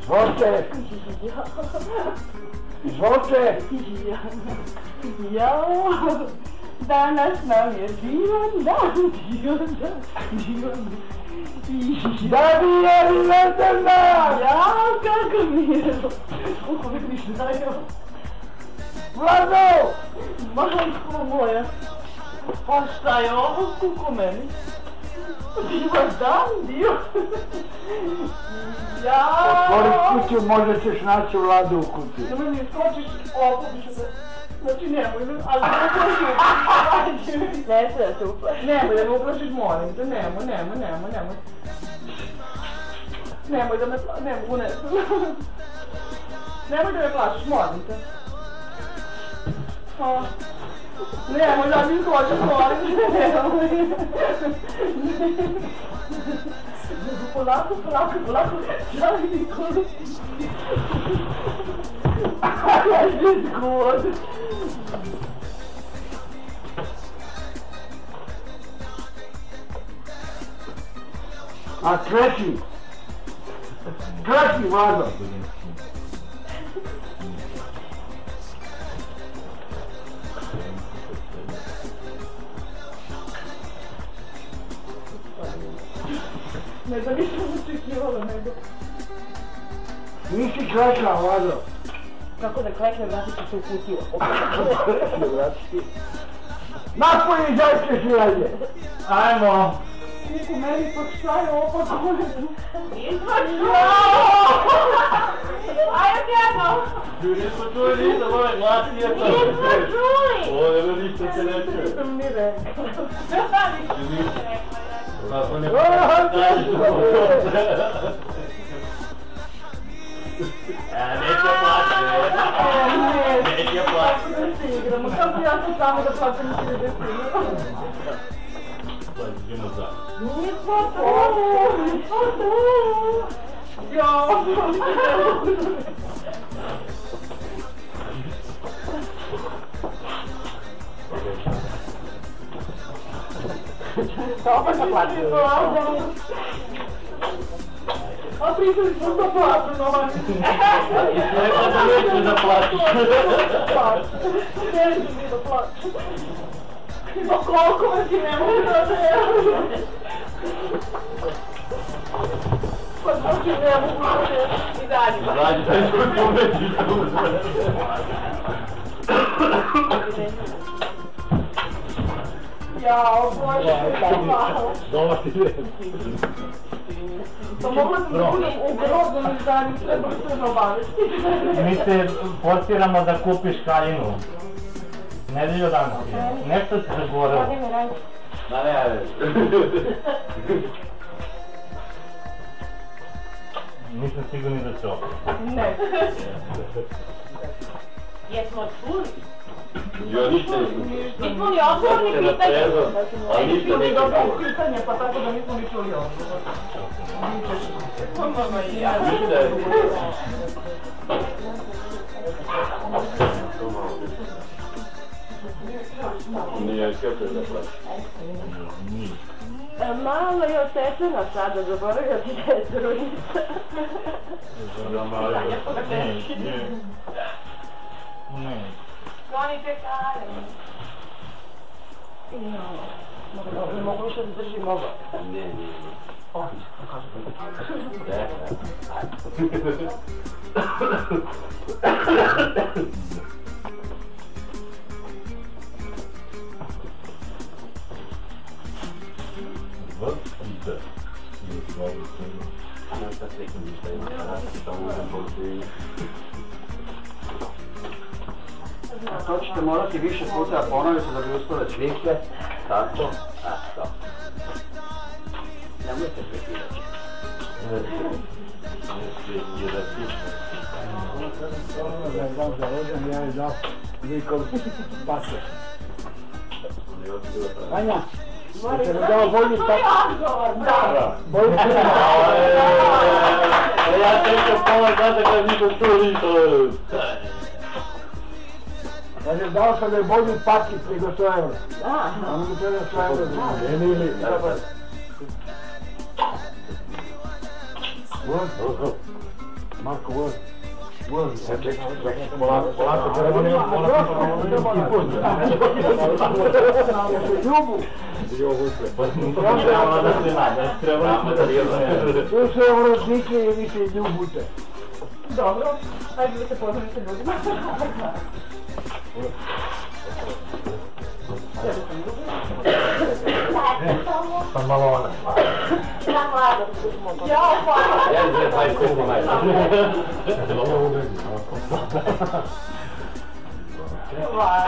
Izvolite! Izvolite! Jao, danas nam je divan dan, divan dan. Da bi je Ledena! Jao, kako mi je. Kako mi ništa dajo. Vlado! Majko moja, pa šta je ovo kuko meni? Divan dan, divan. Otvori kuću, možda ćeš naći Vladu u kući. Nemoj mi skočiš, ovo ću se... Znači nemoj, ali da me uplašiš. Ne se da se uplašiš. Nemoj da me uplašiš, molim te, nemoj. Nemoj da me plašiš, nemoj da me plašiš, molim te. Nemoj da mi skočiš, molim te, nemoj. Polako, čaj mi koliko. God. A treći Vlado. Ne da nisam očekivala, nego... Nisi klekla, Vlado. Kako da klekne, vratit ću se u kutiju. Napolje izađeš i ajde. Ajmo. Kuku, meni pak šta je ovo pa kone? Ajde jedno! Nismo čuli ništa, moj glas nije to. Nismo čuli! Ovo ništa se ne čuje. Nisam ni rekao. Ako ne daješ neće plaći, neće plaći. Da se igramo, kako ja sam samo da plaćam i da se igramo. Idemo za. Nismo tu! Jao! Opet da plaćam. A pričali smo da plaćam, Novan. Rekla da neću da plaću. Neću mi da plaćam. Pa koliko me ti ne mogu da verujem. Pa to ti ne mogu da verujem. I dalje. Izađi, daj što ti umeđi tu. Jao, Bože, hvala. Dobar ti je. Pa mogla sam da budem u grobnom izdanju, treba se ne obavesti. Mi se postiramo da kupiš haljinu. Nedelju danas je. Nešto se zagorelo. Ma ne, Nisam sigurni da će opet. Ne. Jesmo čuli? jo ništa nismo. Nismo li odgovorni pitanje? Ali ništa Nismo ni nismo. dobro pitanje, pa tako da nismo ni čuli odgovor. Ništa je. Nije skepio da plaći. Malo je otečena sada, zaboravio ti da je trudnica. Ne. Sklonite kare. Ne mogu više da držim ovo. Ne. To ćete morati više puta ponoviti da bi uspjeli cvikle. Tako. To. Nemojte prekidati. Da je dao za rođen, ja je dao Vikov pasoš. Vanja, jeste mi dao bolji pasoš? Da. Bolji pasoš? Ja čekam pola sata kad nisam čuo ništa. Kaže, dao sam da je bolji paket nego 100 eura. Da. Ono mi treba 100 eura. Marko, vod. Polako, ceremoniju, Ljubu! Tu se rodnike i vi se ljubute. Dobro, ajde da se poznate ljudima. Pa malo ona. Ja, hvala. Hvala.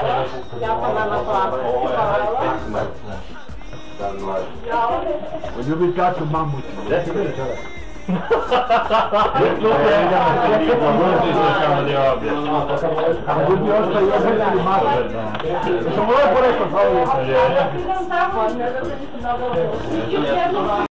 Ja pa nama hvala. Hvala. Ljubi tatu mamu. A budi ostaje jedan ili mati. Sam ovo rekao, hvala. Ja sam tamo, ne da se nisam dobro.